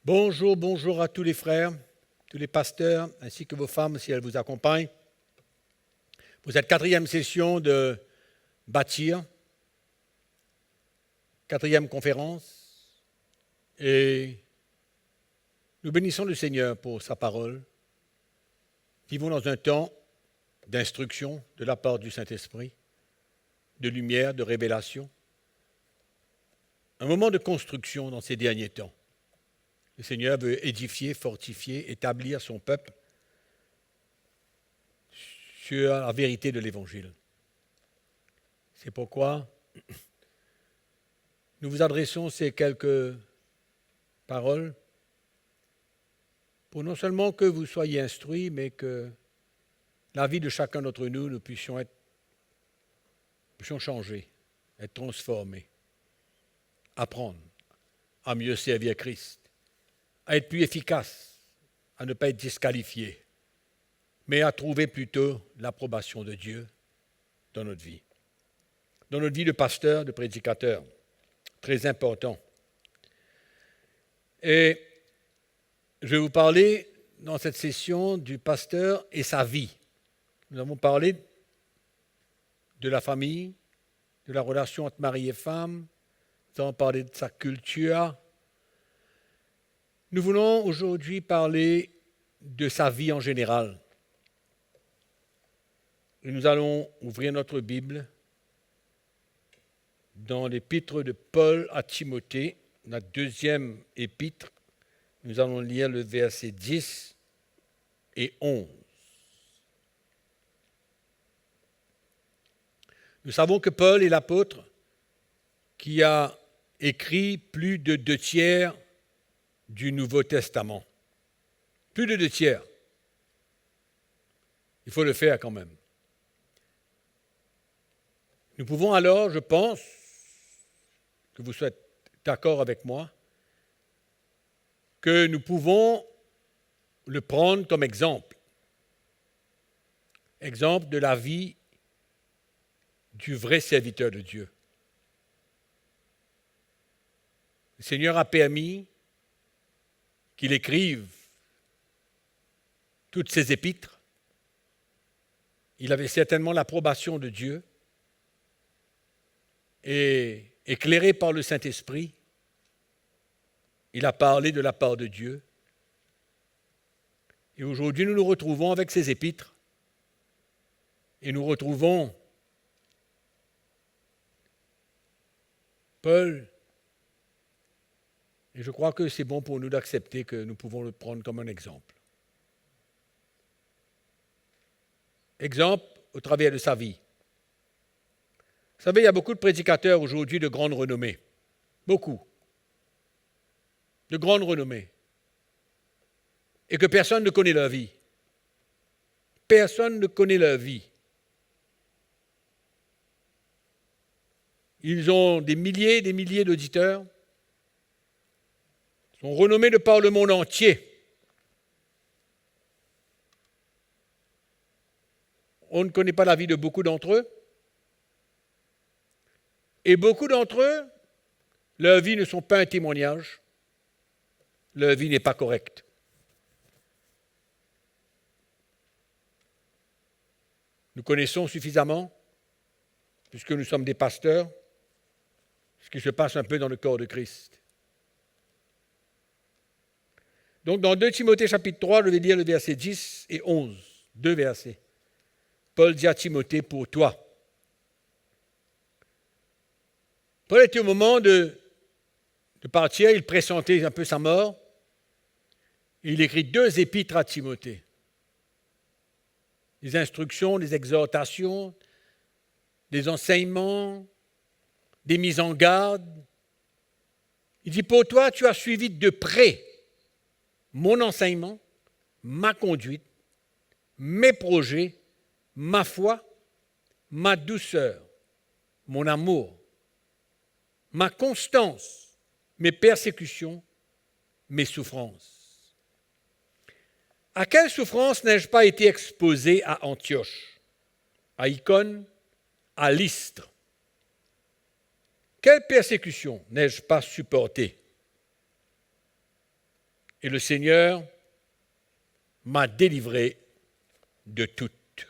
Bonjour, bonjour à tous les frères, tous les pasteurs, ainsi que vos femmes si elles vous accompagnent. Pour cette quatrième session de Bâtir, quatrième conférence, et nous bénissons le Seigneur pour sa parole. Vivons dans un temps d'instruction de la part du Saint-Esprit, de lumière, de révélation. Un moment de construction dans ces derniers temps. Le Seigneur veut édifier, fortifier, établir son peuple sur la vérité de l'Évangile. C'est pourquoi nous vous adressons ces quelques paroles pour non seulement que vous soyez instruits, mais que la vie de chacun d'entre nous, nous puissions changer, être transformés, apprendre à mieux servir Christ, à être plus efficace, à ne pas être disqualifié, mais à trouver plutôt l'approbation de Dieu dans notre vie. Dans notre vie de pasteur, de prédicateur, très important. Et je vais vous parler dans cette session du pasteur et sa vie. Nous avons parlé de la famille, de la relation entre mari et femme, nous avons parlé de sa culture. Nous voulons aujourd'hui parler de sa vie en général. Et nous allons ouvrir notre Bible dans l'épître de Paul à Timothée, la deuxième épître. Nous allons lire le verset 10 et 11. Nous savons que Paul est l'apôtre qui a écrit plus de 2/3 du Nouveau Testament. Plus de 2/3. Il faut le faire quand même. Nous pouvons alors, je pense, que vous soyez d'accord avec moi, que nous pouvons le prendre comme exemple. Exemple de la vie du vrai serviteur de Dieu. Le Seigneur a permis qu'il écrive toutes ces épîtres. Il avait certainement l'approbation de Dieu et éclairé par le Saint-Esprit, il a parlé de la part de Dieu. Et aujourd'hui, nous nous retrouvons avec ces épîtres et nous retrouvons Paul. Et je crois que c'est bon pour nous d'accepter que nous pouvons le prendre comme un exemple. Exemple au travers de sa vie. Vous savez, il y a beaucoup de prédicateurs aujourd'hui de grande renommée. Beaucoup. De grande renommée. Et que personne ne connaît leur vie. Personne ne connaît leur vie. Ils ont des milliers d'auditeurs. Ils sont renommés de par le monde entier. On ne connaît pas la vie de beaucoup d'entre eux. Et beaucoup d'entre eux, leur vie ne sont pas un témoignage. Leur vie n'est pas correcte. Nous connaissons suffisamment, puisque nous sommes des pasteurs, ce qui se passe un peu dans le corps de Christ. Donc dans 2 Timothée chapitre 3, je vais lire le verset 10 et 11, 2 versets. Paul dit à Timothée, pour toi. Paul était au moment de partir, il pressentait un peu sa mort. Et il écrit 2 épîtres à Timothée. Des instructions, des exhortations, des enseignements, des mises en garde. Il dit, pour toi, tu as suivi de près mon enseignement, ma conduite, mes projets, ma foi, ma douceur, mon amour, ma constance, mes persécutions, mes souffrances. À quelle souffrance n'ai-je pas été exposé à Antioche, à Icône, à Lystre? Quelle persécution n'ai-je pas supportée? et le Seigneur m'a délivré de toutes.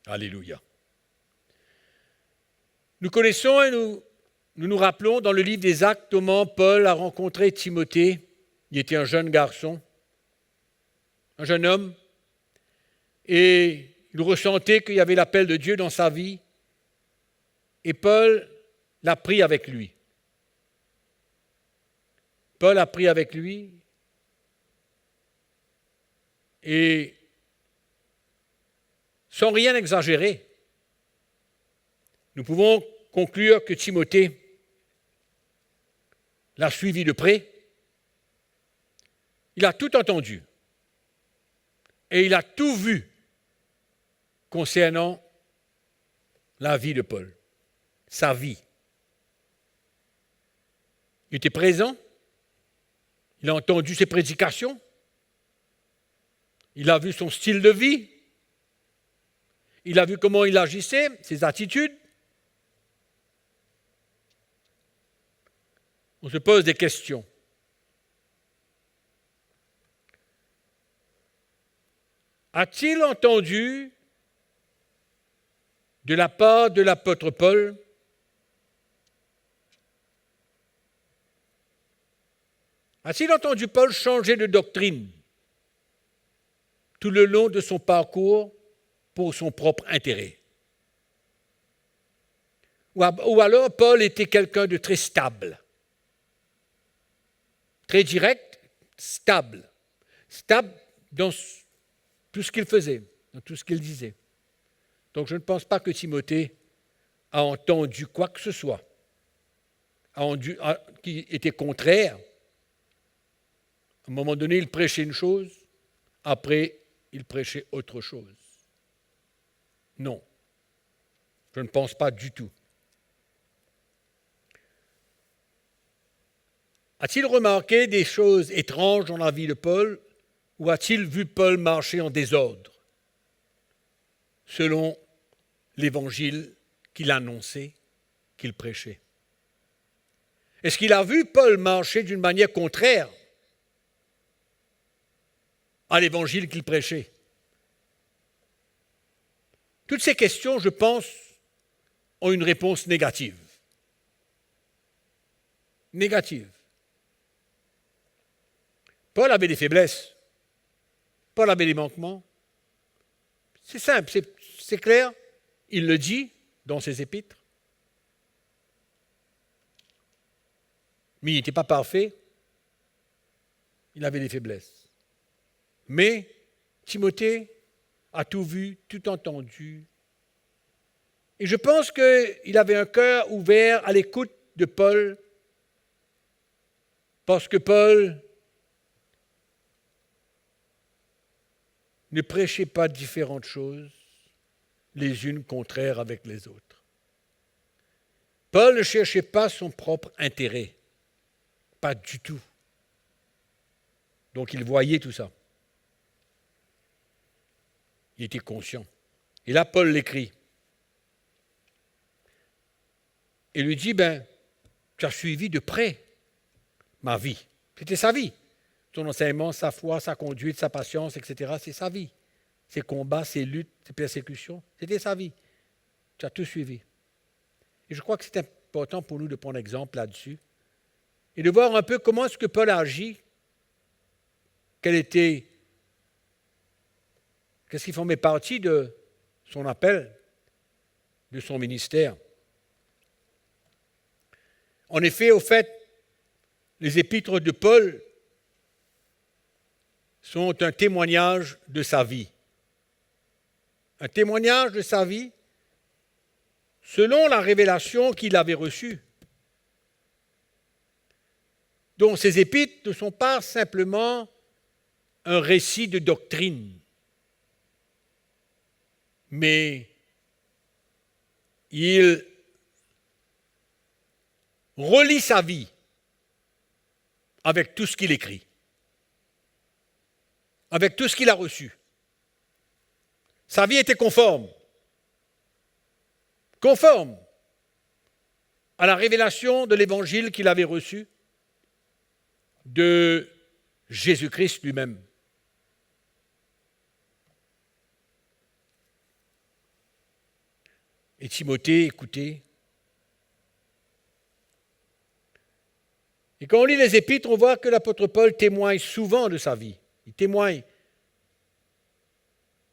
Alléluia. Nous connaissons et nous rappelons dans le livre des Actes comment Paul a rencontré Timothée. Il était un jeune garçon, un jeune homme, et il ressentait qu'il y avait l'appel de Dieu dans sa vie, et Paul l'a pris avec lui. Paul a pris avec lui, et sans rien exagérer, nous pouvons conclure que Timothée l'a suivi de près. Il a tout entendu et il a tout vu concernant la vie de Paul, sa vie. Il était présent, il a entendu ses prédications, il a vu son style de vie, il a vu comment il agissait, ses attitudes. On se pose des questions. A-t-il entendu de la part de l'apôtre Paul a-t-il entendu Paul changer de doctrine tout le long de son parcours pour son propre intérêt? Ou alors Paul était quelqu'un de très stable, très direct, stable dans tout ce qu'il faisait, dans tout ce qu'il disait. Donc je ne pense pas que Timothée a entendu quoi que ce soit qui était contraire. À un moment donné, il prêchait une chose, après, il prêchait autre chose. Non, je ne pense pas du tout. A-t-il remarqué des choses étranges dans la vie de Paul ou a-t-il vu Paul marcher en désordre selon l'évangile qu'il annonçait, qu'il prêchait? Est-ce qu'il a vu Paul marcher d'une manière contraire à l'évangile qu'il prêchait? Toutes ces questions, je pense, ont une réponse négative. Négative. Paul avait des faiblesses. Paul avait des manquements. C'est simple, c'est clair. Il le dit dans ses épîtres. Mais il n'était pas parfait. Il avait des faiblesses. Mais Timothée a tout vu, tout entendu. Et je pense qu'il avait un cœur ouvert à l'écoute de Paul, parce que Paul ne prêchait pas différentes choses, les unes contraires avec les autres. Paul ne cherchait pas son propre intérêt, pas du tout. Donc il voyait tout ça. Il était conscient. Et là, Paul l'écrit. Et lui dit, tu as suivi de près ma vie. C'était sa vie. Son enseignement, sa foi, sa conduite, sa patience, etc., c'est sa vie. Ses combats, ses luttes, ses persécutions, c'était sa vie. Tu as tout suivi. Et je crois que c'est important pour nous de prendre exemple là-dessus et de voir un peu comment est-ce que Paul agit, qu'est-ce qui formait partie de son appel, de son ministère. En effet, au fait, les épîtres de Paul sont un témoignage de sa vie. Un témoignage de sa vie selon la révélation qu'il avait reçue. Donc ces épîtres ne sont pas simplement un récit de doctrine, mais il relie sa vie avec tout ce qu'il écrit, avec tout ce qu'il a reçu. Sa vie était conforme à la révélation de l'évangile qu'il avait reçu, de Jésus-Christ lui-même. Et Timothée, écoutez. Et quand on lit les Épîtres, on voit que l'apôtre Paul témoigne souvent de sa vie. Il témoigne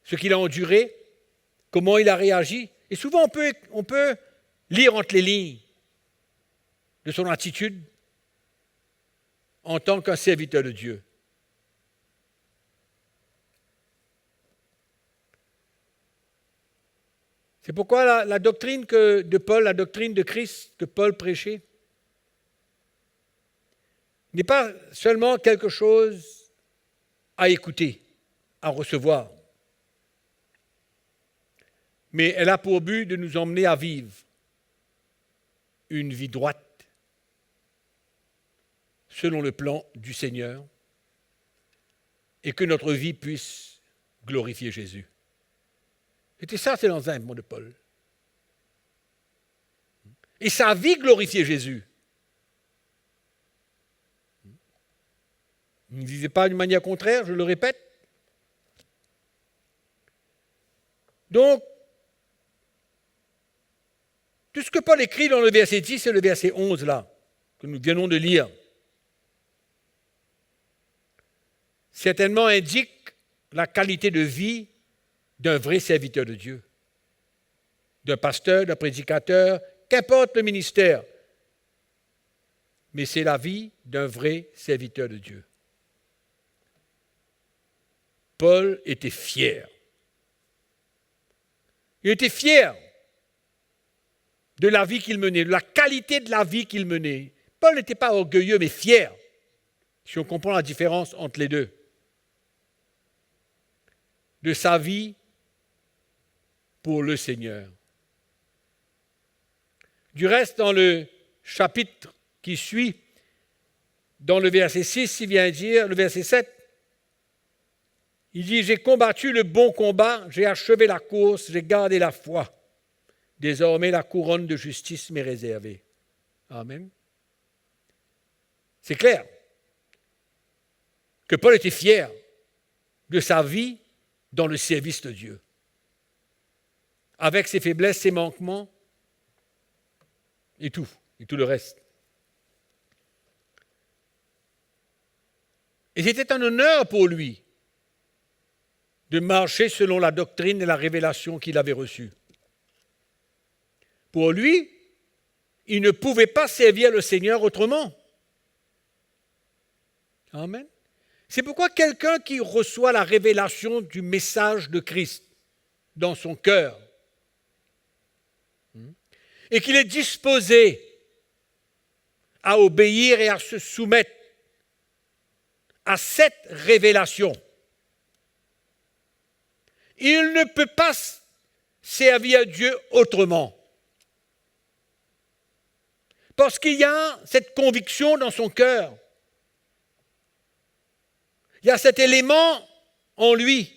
ce qu'il a enduré, comment il a réagi. Et souvent, on peut lire entre les lignes de son attitude en tant qu'un serviteur de Dieu. C'est pourquoi la doctrine de Paul, la doctrine de Christ que Paul prêchait, n'est pas seulement quelque chose à écouter, à recevoir, mais elle a pour but de nous emmener à vivre une vie droite, selon le plan du Seigneur, et que notre vie puisse glorifier Jésus. C'était ça, c'est l'enseignement de Paul. Et sa vie glorifiait Jésus. Il ne disait pas d'une manière contraire, je le répète. Donc, tout ce que Paul écrit dans le verset 10 et le verset 11 là, que nous venons de lire, certainement indique la qualité de vie d'un vrai serviteur de Dieu, d'un pasteur, d'un prédicateur, qu'importe le ministère, mais c'est la vie d'un vrai serviteur de Dieu. Paul était fier. Il était fier de la vie qu'il menait, de la qualité de la vie qu'il menait. Paul n'était pas orgueilleux, mais fier, si on comprend la différence entre les deux. De sa vie pour le Seigneur. Du reste, dans le chapitre qui suit, dans le verset 6, il vient dire, le verset 7, il dit « J'ai combattu le bon combat, j'ai achevé la course, j'ai gardé la foi. Désormais, la couronne de justice m'est réservée. » Amen. C'est clair que Paul était fier de sa vie dans le service de Dieu. Avec ses faiblesses, ses manquements et tout le reste. Et c'était un honneur pour lui de marcher selon la doctrine et la révélation qu'il avait reçue. Pour lui, il ne pouvait pas servir le Seigneur autrement. Amen. C'est pourquoi quelqu'un qui reçoit la révélation du message de Christ dans son cœur et qu'il est disposé à obéir et à se soumettre à cette révélation, il ne peut pas servir Dieu autrement. Parce qu'il y a cette conviction dans son cœur. Il y a cet élément en lui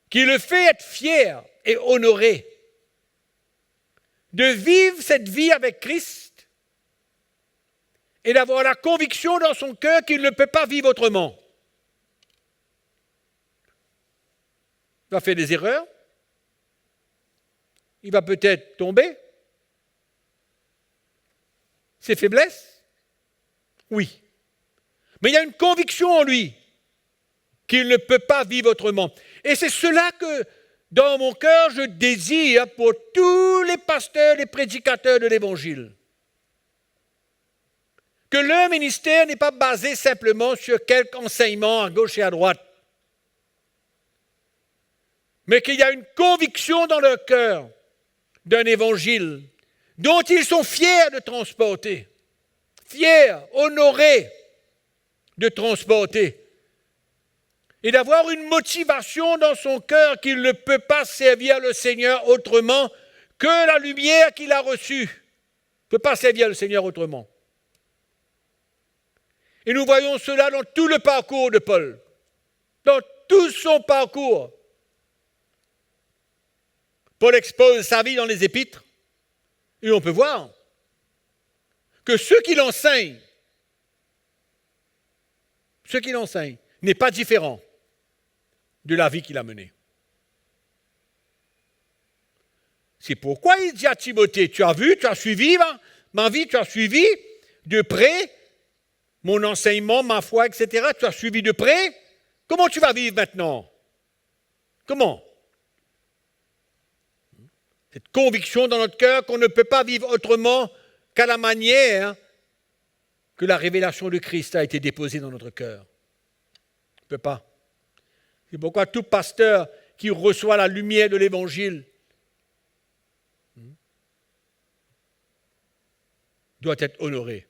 qui le fait être fier et honoré de vivre cette vie avec Christ et d'avoir la conviction dans son cœur qu'il ne peut pas vivre autrement. Il va faire des erreurs, il va peut-être tomber. Ses faiblesses? Oui. Mais il y a une conviction en lui qu'il ne peut pas vivre autrement. Et c'est cela que, dans mon cœur, je désire pour tous les pasteurs, les prédicateurs de l'Évangile. Que leur ministère n'est pas basé simplement sur quelques enseignements à gauche et à droite, mais qu'il y a une conviction dans leur cœur d'un Évangile dont ils sont fiers de transporter, fiers, honorés de transporter, et d'avoir une motivation dans son cœur qu'il ne peut pas servir le Seigneur autrement que la lumière qu'il a reçue. Il ne peut pas servir le Seigneur autrement. Et nous voyons cela dans tout le parcours de Paul, dans tout son parcours. Paul expose sa vie dans les Épîtres, et on peut voir que ceux qui l'enseignent ce qu'il enseigne, n'est pas différent de la vie qu'il a menée. C'est pourquoi il dit à Timothée, tu as vu, tu as suivi ma vie, tu as suivi de près mon enseignement, ma foi, etc. Tu as suivi de près. Comment tu vas vivre maintenant? Comment? Cette conviction dans notre cœur qu'on ne peut pas vivre autrement qu'à la manière que la révélation de Christ a été déposée dans notre cœur. On ne peut pas. C'est pourquoi tout pasteur qui reçoit la lumière de l'Évangile doit être honoré.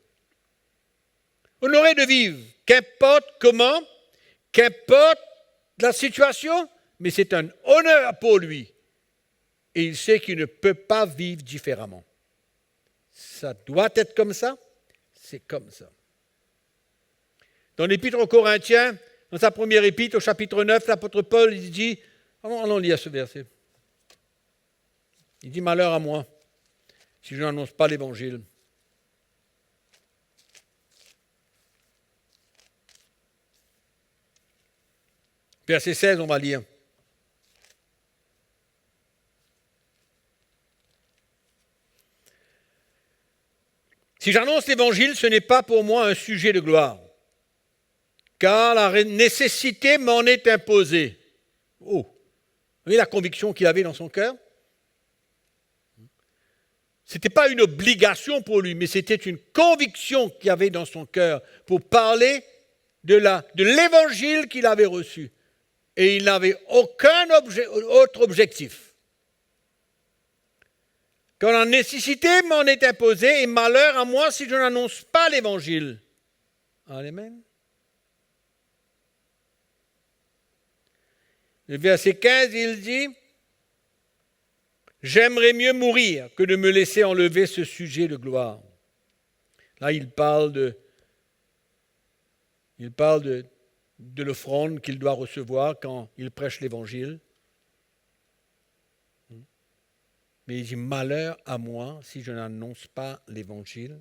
Honoré de vivre, qu'importe comment, qu'importe la situation, mais c'est un honneur pour lui. Et il sait qu'il ne peut pas vivre différemment. Ça doit être comme ça, c'est comme ça. Dans l'Épître aux Corinthiens, dans sa première épître, au chapitre 9, l'apôtre Paul, il dit, allons lire ce verset. Il dit, malheur à moi, si je n'annonce pas l'Évangile. Verset 16, on va lire. Si j'annonce l'Évangile, ce n'est pas pour moi un sujet de gloire, car la nécessité m'en est imposée. Oh, vous voyez la conviction qu'il avait dans son cœur? Ce n'était pas une obligation pour lui, mais c'était une conviction qu'il avait dans son cœur pour parler de l'Évangile qu'il avait reçu. Et il n'avait aucun autre objectif. Quand la nécessité m'en est imposée, et malheur à moi si je n'annonce pas l'Évangile. Amen. Le verset 15, il dit, « J'aimerais mieux mourir que de me laisser enlever ce sujet de gloire. » Là, il parle de l'offrande qu'il doit recevoir quand il prêche l'Évangile. Mais il dit, malheur à moi si je n'annonce pas l'Évangile.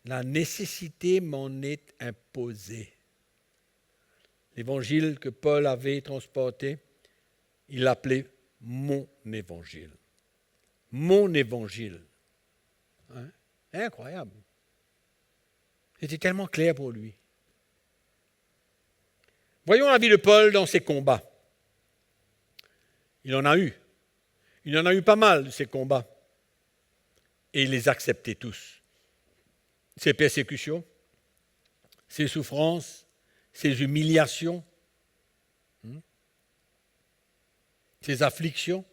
La nécessité m'en est imposée. L'Évangile que Paul avait transporté, il l'appelait mon Évangile. Mon Évangile. Hein? Incroyable. C'était tellement clair pour lui. Voyons la vie de Paul dans ses combats. Il en a eu. Il en a eu pas mal de ces combats. Et il les acceptait tous. Ses persécutions, ses souffrances, ses humiliations, ses afflictions,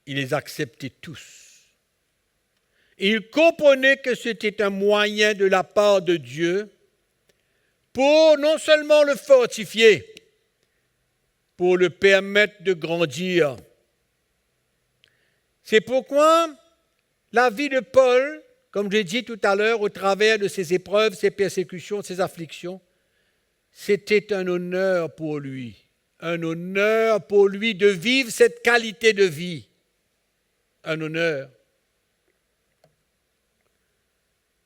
il les acceptait tous. Et il comprenait que c'était un moyen de la part de Dieu pour non seulement le fortifier, pour le permettre de grandir. C'est pourquoi la vie de Paul, comme j'ai dit tout à l'heure, au travers de ses épreuves, ses persécutions, ses afflictions, c'était un honneur pour lui. Un honneur pour lui de vivre cette qualité de vie. Un honneur.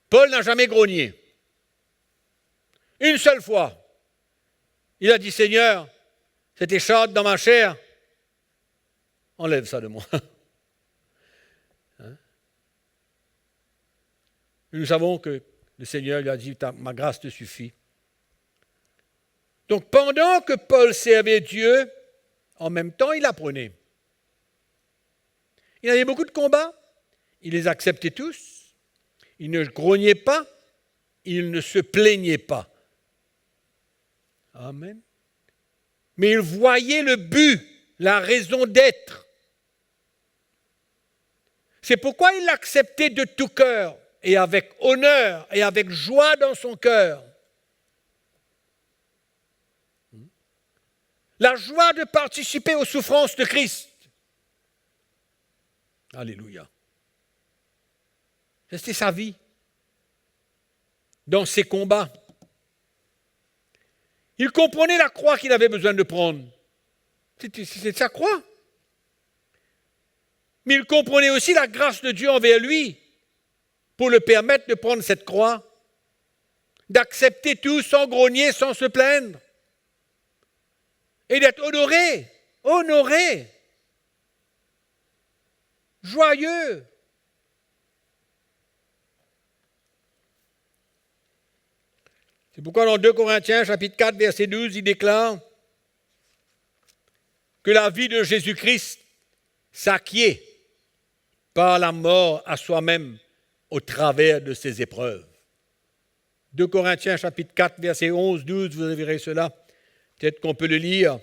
Paul n'a jamais grogné. Une seule fois, il a dit, Seigneur, cette écharpe dans ma chair, enlève ça de moi. Hein? Nous savons que le Seigneur lui a dit, ma grâce te suffit. Donc pendant que Paul servait Dieu, en même temps il apprenait. Il avait beaucoup de combats, il les acceptait tous, il ne grognait pas, il ne se plaignait pas. Amen. Mais il voyait le but, la raison d'être. C'est pourquoi il l'acceptait de tout cœur, et avec honneur, et avec joie dans son cœur. La joie de participer aux souffrances de Christ. Alléluia. C'était sa vie. Dans ses combats. Il comprenait la croix qu'il avait besoin de prendre. C'était sa croix. Mais il comprenait aussi la grâce de Dieu envers lui pour le permettre de prendre cette croix d'accepter tout sans grogner, sans se plaindre, et d'être honoré, joyeux. C'est pourquoi dans 2 Corinthiens, chapitre 4, verset 12, il déclare que la vie de Jésus-Christ s'acquiert par la mort à soi-même au travers de ses épreuves. 2 Corinthiens, chapitre 4, verset 11, 12, vous verrez cela. Peut-être qu'on peut le lire.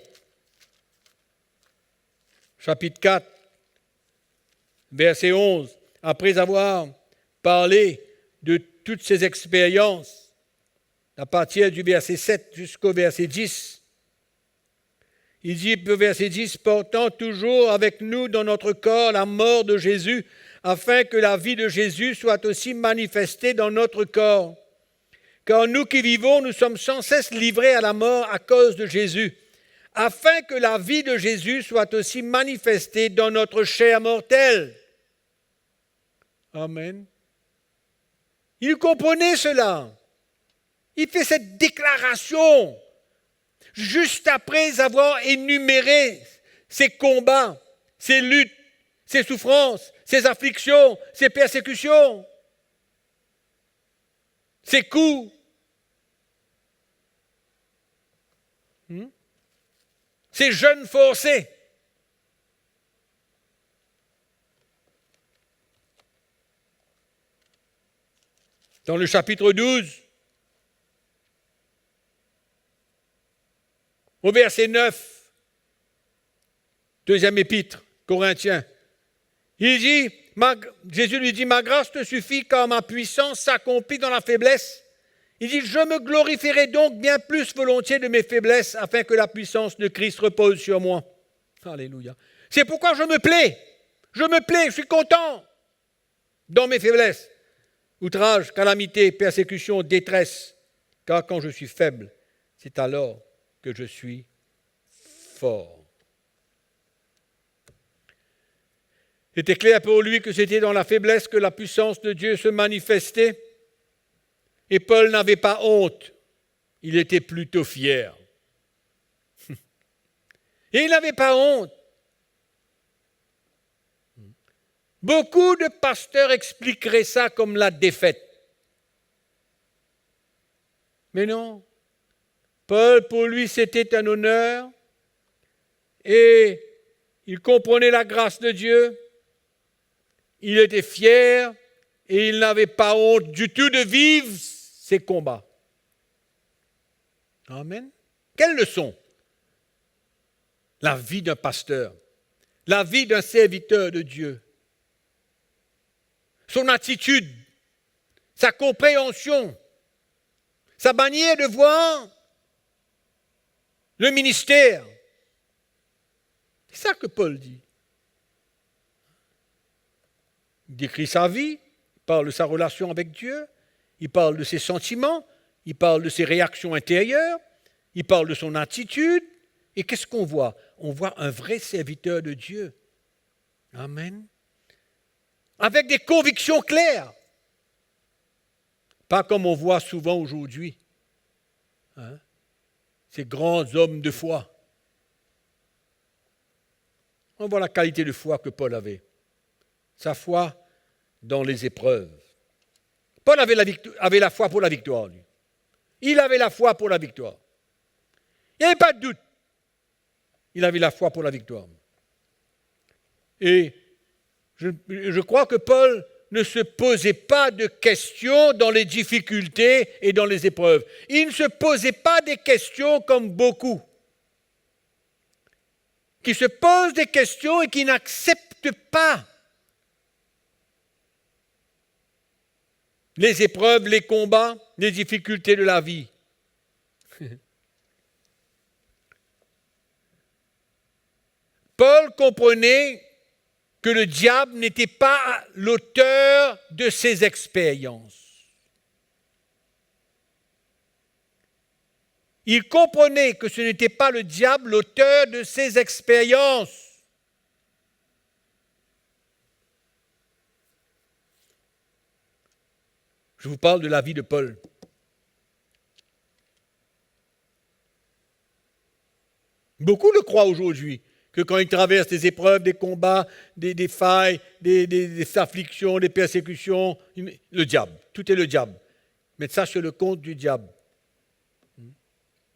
Chapitre 4, verset 11. Après avoir parlé de toutes ces expériences, à partir du verset 7 jusqu'au verset 10, il dit, verset 10, « Portant toujours avec nous dans notre corps la mort de Jésus, afin que la vie de Jésus soit aussi manifestée dans notre corps. Car nous qui vivons, nous sommes sans cesse livrés à la mort à cause de Jésus, afin que la vie de Jésus soit aussi manifestée dans notre chair mortelle. » Amen. Il comprenait cela. Il fait cette déclaration juste après avoir énuméré ses combats, ses luttes, ses souffrances, ses afflictions, ses persécutions, ses coups. Ses jeûnes forcés. Dans le chapitre 12, au verset 9, deuxième épître, Corinthiens, il dit, Jésus lui dit, « Ma grâce te suffit car ma puissance s'accomplit dans la faiblesse. » Il dit, « Je me glorifierai donc bien plus volontiers de mes faiblesses afin que la puissance de Christ repose sur moi. » Alléluia. C'est pourquoi je me plais, je suis content dans mes faiblesses. Outrage, calamité, persécution, détresse, car quand je suis faible, c'est alors que je suis fort. C'était clair pour lui que c'était dans la faiblesse que la puissance de Dieu se manifestait. Et Paul n'avait pas honte, il était plutôt fier. Et il n'avait pas honte. Beaucoup de pasteurs expliqueraient ça comme la défaite. Mais non. Paul, pour lui, c'était un honneur et il comprenait la grâce de Dieu. Il était fier et il n'avait pas honte du tout de vivre ses combats. Amen. Quelle leçon? La vie d'un pasteur, la vie d'un serviteur de Dieu. Son attitude, sa compréhension, sa manière de voir le ministère. C'est ça que Paul dit. Il décrit sa vie, il parle de sa relation avec Dieu, il parle de ses sentiments, il parle de ses réactions intérieures, il parle de son attitude. Et qu'est-ce qu'on voit? On voit un vrai serviteur de Dieu. Amen. Avec des convictions claires. Pas comme on voit souvent aujourd'hui. Ces grands hommes de foi. On voit la qualité de foi que Paul avait. Sa foi dans les épreuves. Paul avait la foi pour la victoire, lui. Il avait la foi pour la victoire. Il n'y avait pas de doute. Il avait la foi pour la victoire. Et je crois que Paul ne se posait pas de questions dans les difficultés et dans les épreuves. Il ne se posait pas des questions comme beaucoup, qui se posent des questions et qui n'acceptent pas les épreuves, les combats, les difficultés de la vie. Paul comprenait que le diable n'était pas l'auteur de ses expériences. Il comprenait que ce n'était pas le diable l'auteur de ses expériences. Je vous parle de la vie de Paul. Beaucoup le croient aujourd'hui, que quand ils traversent des épreuves, des combats, des failles, des afflictions, des persécutions, le diable, tout est le diable. Mettre ça sur le compte du diable.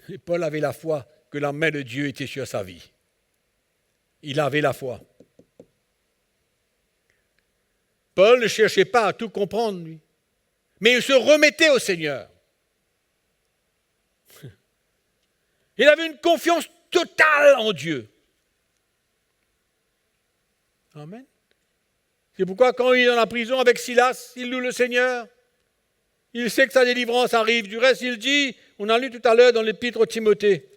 Et Paul avait la foi que la main de Dieu était sur sa vie. Il avait la foi. Paul ne cherchait pas à tout comprendre, lui, mais il se remettait au Seigneur. Il avait une confiance totale en Dieu. Amen. C'est pourquoi quand il est dans la prison avec Silas, il loue le Seigneur. Il sait que sa délivrance arrive. Du reste, il dit, on a lu tout à l'heure dans l'épître au Timothée,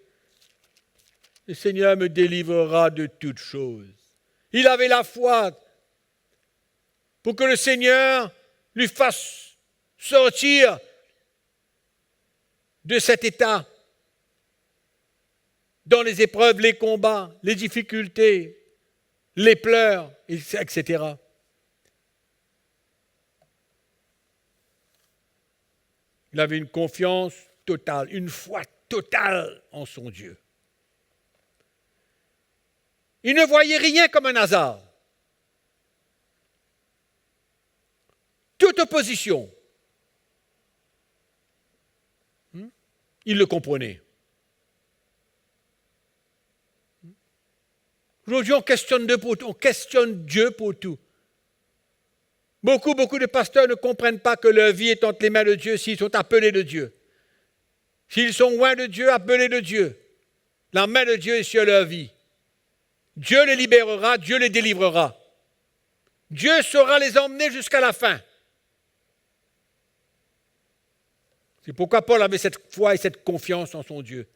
le Seigneur me délivrera de toutes choses. Il avait la foi pour que le Seigneur lui fasse sortir de cet état dans les épreuves, les combats, les difficultés, les pleurs, etc. Il avait une confiance totale, une foi totale en son Dieu. Il ne voyait rien comme un hasard. Toute opposition, il le comprenait. Aujourd'hui, on questionne Dieu pour tout. Beaucoup de pasteurs ne comprennent pas que leur vie est entre les mains de Dieu s'ils sont appelés de Dieu. S'ils sont loin de Dieu, appelés de Dieu. La main de Dieu est sur leur vie. Dieu les libérera, Dieu les délivrera. Dieu saura les emmener jusqu'à la fin. C'est pourquoi Paul avait cette foi et cette confiance en son Dieu.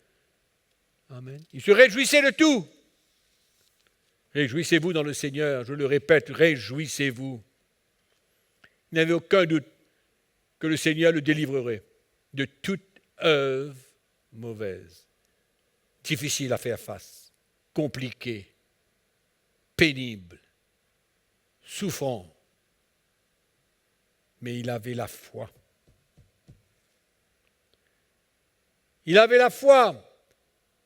Amen. Il se réjouissait de tout. Réjouissez-vous dans le Seigneur, je le répète, réjouissez-vous. Il n'avait aucun doute que le Seigneur le délivrerait de toute œuvre mauvaise, difficile à faire face, compliquée, pénible, souffrant. Mais il avait la foi. Il avait la foi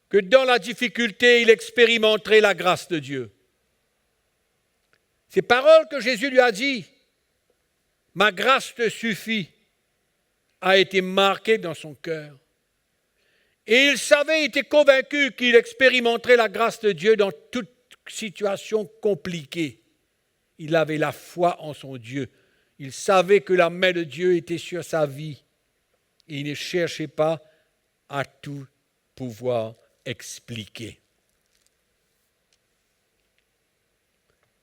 que dans la difficulté, il expérimenterait la grâce de Dieu. Ces paroles que Jésus lui a dit, « Ma grâce te suffit », a été marquée dans son cœur. Et il savait, il était convaincu qu'il expérimenterait la grâce de Dieu dans toute situation compliquée. Il avait la foi en son Dieu. Il savait que la main de Dieu était sur sa vie. Et il ne cherchait pas à tout pouvoir expliquer.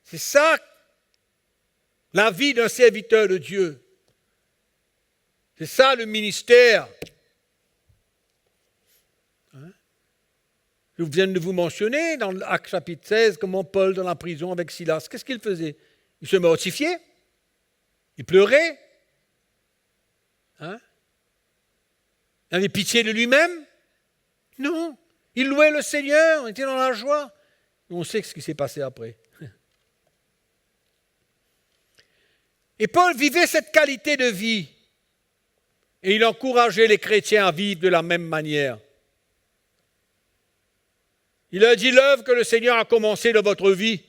C'est ça, la vie d'un serviteur de Dieu. C'est ça le ministère. Je viens de vous mentionner dans l'Acte chapitre 16 comment Paul dans la prison avec Silas, qu'est-ce qu'il faisait? Il se mortifiait, il pleurait, il avait pitié de lui-même? Non, il louait le Seigneur, il était dans la joie. On sait ce qui s'est passé après. Et Paul vivait cette qualité de vie et il encourageait les chrétiens à vivre de la même manière. Il a dit, l'œuvre que le Seigneur a commencée dans votre vie,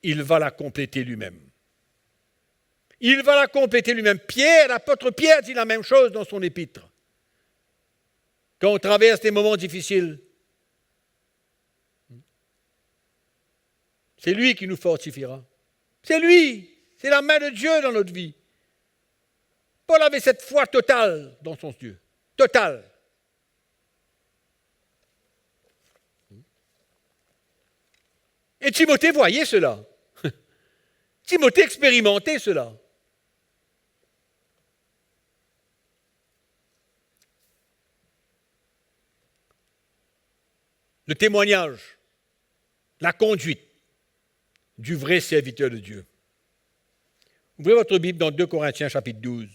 il va la compléter lui-même. Il va la compléter lui-même. Pierre, l'apôtre Pierre dit la même chose dans son épître. Quand on traverse des moments difficiles, c'est lui qui nous fortifiera. C'est lui, c'est la main de Dieu dans notre vie. Paul avait cette foi totale dans son Dieu. Totale. Et Timothée voyait cela. Timothée expérimentait cela. Le témoignage, la conduite du vrai serviteur de Dieu. Ouvrez votre Bible dans 2 Corinthiens chapitre 12.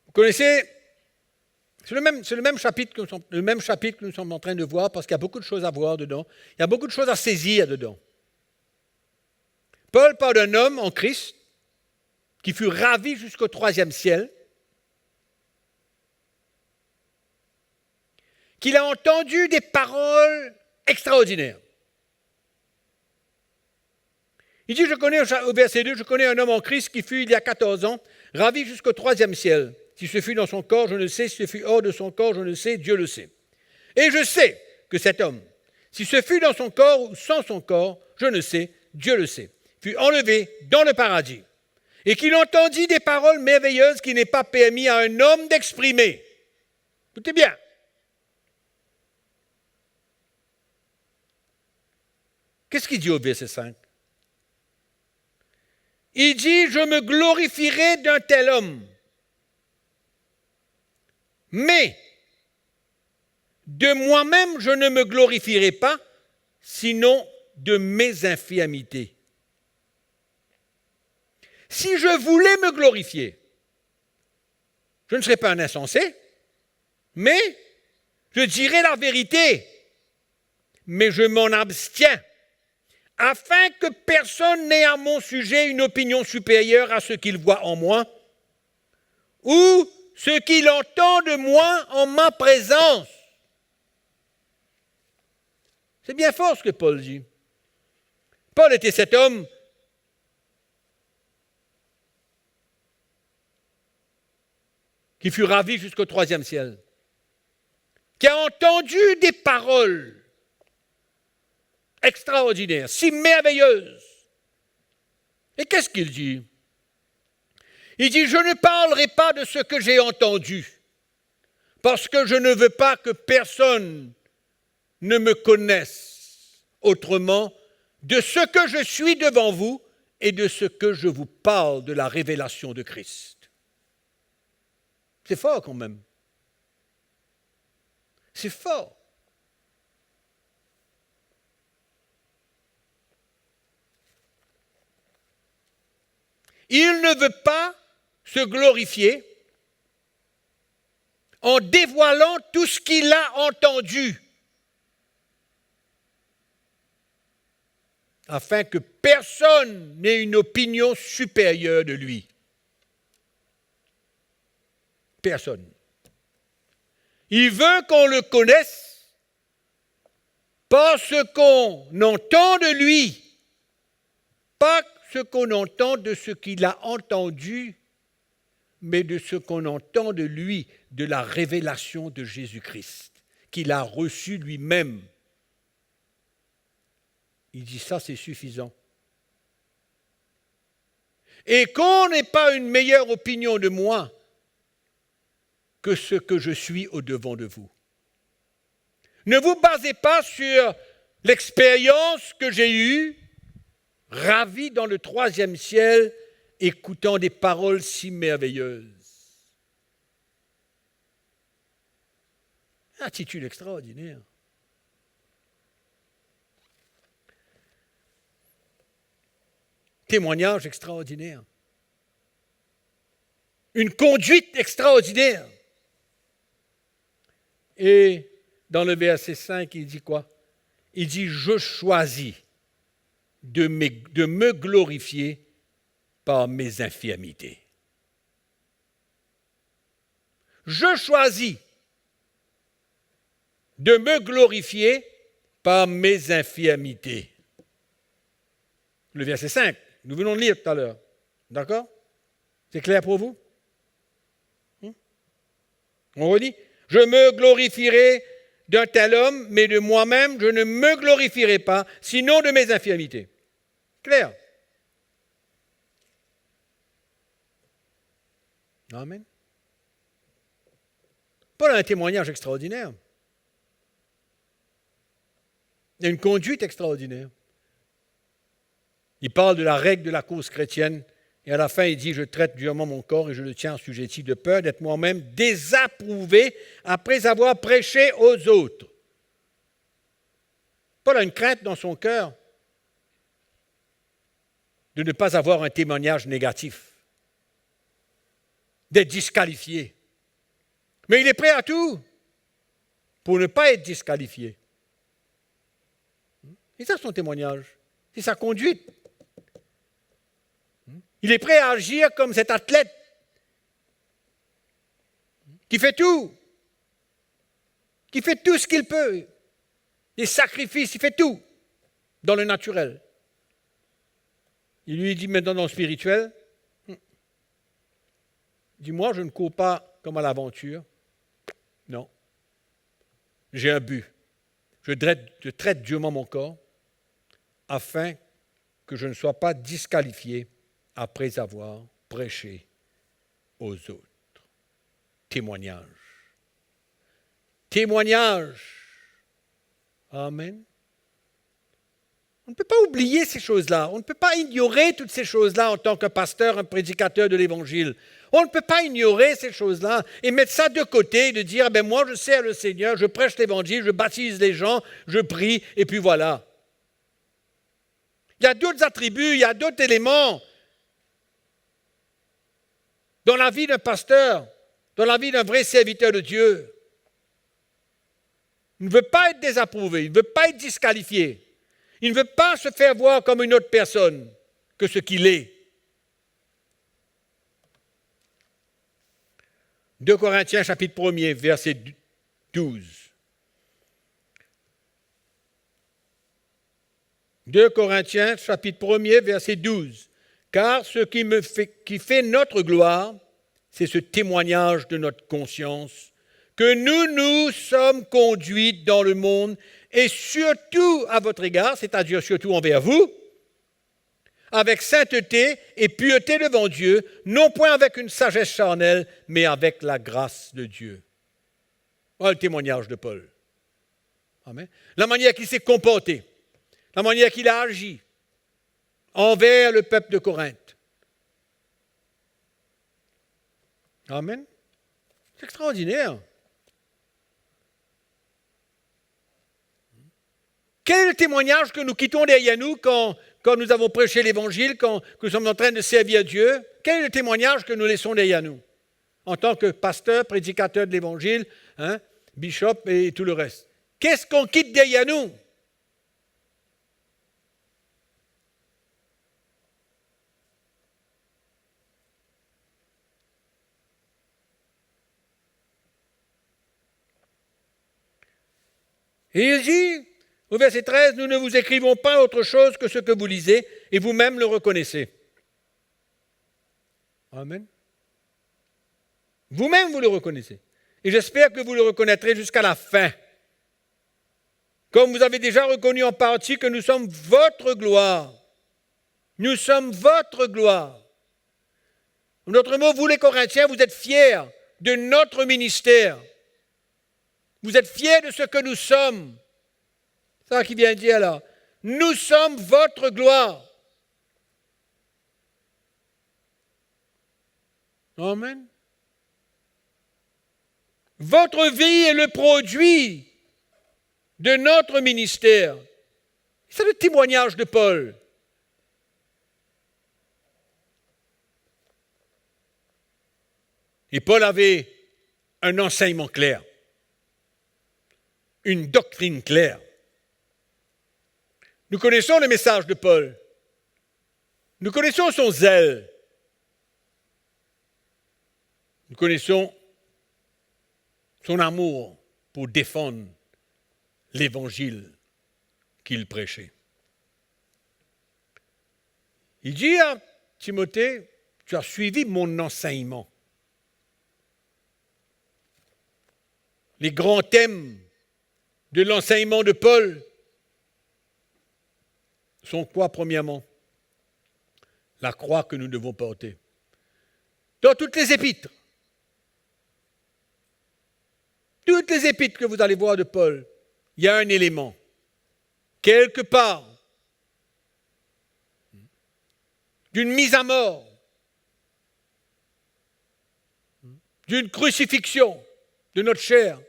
Vous connaissez, c'est le même chapitre que nous sommes en train de voir parce qu'il y a beaucoup de choses à voir dedans. Il y a beaucoup de choses à saisir dedans. Paul parle d'un homme en Christ qui fut ravi jusqu'au 3e ciel, qu'il a entendu des paroles extraordinaires. Il dit, au verset 2, je connais un homme en Christ qui fut, il y a 14 ans, ravi jusqu'au 3e ciel. Si ce fut dans son corps, je ne sais. Si ce fut hors de son corps, je ne sais. Dieu le sait. Et je sais que cet homme, si ce fut dans son corps ou sans son corps, je ne sais. Dieu le sait. Fut enlevé dans le paradis. Et qu'il entendit des paroles merveilleuses qui n'est pas permis à un homme d'exprimer. Écoutez bien. Qu'est-ce qu'il dit au verset 5? Il dit, je me glorifierai d'un tel homme. Mais de moi-même, je ne me glorifierai pas, sinon de mes infirmités. Si je voulais me glorifier, je ne serais pas un insensé, mais je dirais la vérité, mais je m'en abstiens, afin que personne n'ait à mon sujet une opinion supérieure à ce qu'il voit en moi, ou ce qu'il entend de moi en ma présence. C'est bien fort ce que Paul dit. Paul était cet homme qui fut ravi jusqu'au 3e ciel, qui a entendu des paroles extraordinaires, si merveilleuses. Et qu'est-ce qu'il dit? Il dit, je ne parlerai pas de ce que j'ai entendu, parce que je ne veux pas que personne ne me connaisse autrement de ce que je suis devant vous et de ce que je vous parle de la révélation de Christ. C'est fort quand même. C'est fort. Il ne veut pas se glorifier en dévoilant tout ce qu'il a entendu, afin que personne n'ait une opinion supérieure de lui. Personne. Il veut qu'on le connaisse par ce qu'on entend de lui, pas ce qu'on entend de ce qu'il a entendu, mais de ce qu'on entend de lui, de la révélation de Jésus-Christ, qu'il a reçu lui-même. Il dit ça, c'est suffisant. Et qu'on n'ait pas une meilleure opinion de moi que ce que je suis au-devant de vous. Ne vous basez pas sur l'expérience que j'ai eue, ravi dans le 3e ciel, écoutant des paroles si merveilleuses. Attitude extraordinaire. Témoignage extraordinaire. Une conduite extraordinaire. Et dans le verset 5, il dit quoi? Il dit, je choisis de me glorifier par mes infirmités. Je choisis de me glorifier par mes infirmités. Le verset 5, nous venons de lire tout à l'heure. D'accord? C'est clair pour vous? On redit? Je me glorifierai d'un tel homme, mais de moi-même, je ne me glorifierai pas, sinon de mes infirmités. Clair? Amen. Paul a un témoignage extraordinaire. Il y a une conduite extraordinaire. Il parle de la règle de la cause chrétienne et à la fin il dit, je traite durement mon corps et je le tiens assujetti de peur d'être moi-même désapprouvé après avoir prêché aux autres. Paul a une crainte dans son cœur de ne pas avoir un témoignage négatif, d'être disqualifié. Mais il est prêt à tout pour ne pas être disqualifié. – C'est ça son témoignage, c'est sa conduite. Il est prêt à agir comme cet athlète qui fait tout ce qu'il peut, des sacrifices, il fait tout dans le naturel. Il lui dit maintenant dans le spirituel, dis-moi, je ne cours pas comme à l'aventure. Non. J'ai un but. Je traite dûment mon corps afin que je ne sois pas disqualifié après avoir prêché aux autres. Témoignage. Témoignage. Amen. On ne peut pas oublier ces choses-là. On ne peut pas ignorer toutes ces choses-là en tant que pasteur, un prédicateur de l'Évangile. On ne peut pas ignorer ces choses-là et mettre ça de côté et de dire, moi je sers le Seigneur, je prêche l'Évangile, je baptise les gens, je prie, et puis voilà. Il y a d'autres attributs, il y a d'autres éléments dans la vie d'un pasteur, dans la vie d'un vrai serviteur de Dieu. Il ne veut pas être désapprouvé, il ne veut pas être disqualifié. Il ne veut pas se faire voir comme une autre personne que ce qu'il est. 2 Corinthiens chapitre 1er, verset 12. 2 Corinthiens chapitre 1er, verset 12. Car ce qui fait notre gloire, c'est ce témoignage de notre conscience, que nous sommes conduits dans le monde, et surtout à votre égard, c'est-à-dire surtout envers vous, avec sainteté et pureté devant Dieu, non point avec une sagesse charnelle, mais avec la grâce de Dieu. Voilà le témoignage de Paul. Amen. La manière qu'il s'est comporté, la manière qu'il a agi envers le peuple de Corinthe. Amen. C'est extraordinaire. Quel est le témoignage que nous quittons derrière nous quand nous avons prêché l'Évangile, quand nous sommes en train de servir Dieu? Quel est le témoignage que nous laissons derrière nous en tant que pasteur, prédicateur de l'Évangile, bishop et tout le reste? Qu'est-ce qu'on quitte derrière nous? Et il dit, au verset 13, « Nous ne vous écrivons pas autre chose que ce que vous lisez, et vous-même le reconnaissez. » Amen. Vous-même, vous le reconnaissez. Et j'espère que vous le reconnaîtrez jusqu'à la fin. Comme vous avez déjà reconnu en partie que nous sommes votre gloire. Nous sommes votre gloire. En d'autres mots, vous les Corinthiens, vous êtes fiers de notre ministère. Vous êtes fiers de ce que nous sommes. C'est ça qui vient dire là. Nous sommes votre gloire. Amen. Votre vie est le produit de notre ministère. C'est le témoignage de Paul. Et Paul avait un enseignement clair, une doctrine claire. Nous connaissons le message de Paul. Nous connaissons son zèle. Nous connaissons son amour pour défendre l'évangile qu'il prêchait. Il dit à Timothée, tu as suivi mon enseignement. Les grands thèmes de l'enseignement de Paul sont quoi, premièrement? La croix que nous devons porter. Dans toutes les épîtres que vous allez voir de Paul, il y a un élément. Quelque part, d'une mise à mort, d'une crucifixion de notre chair,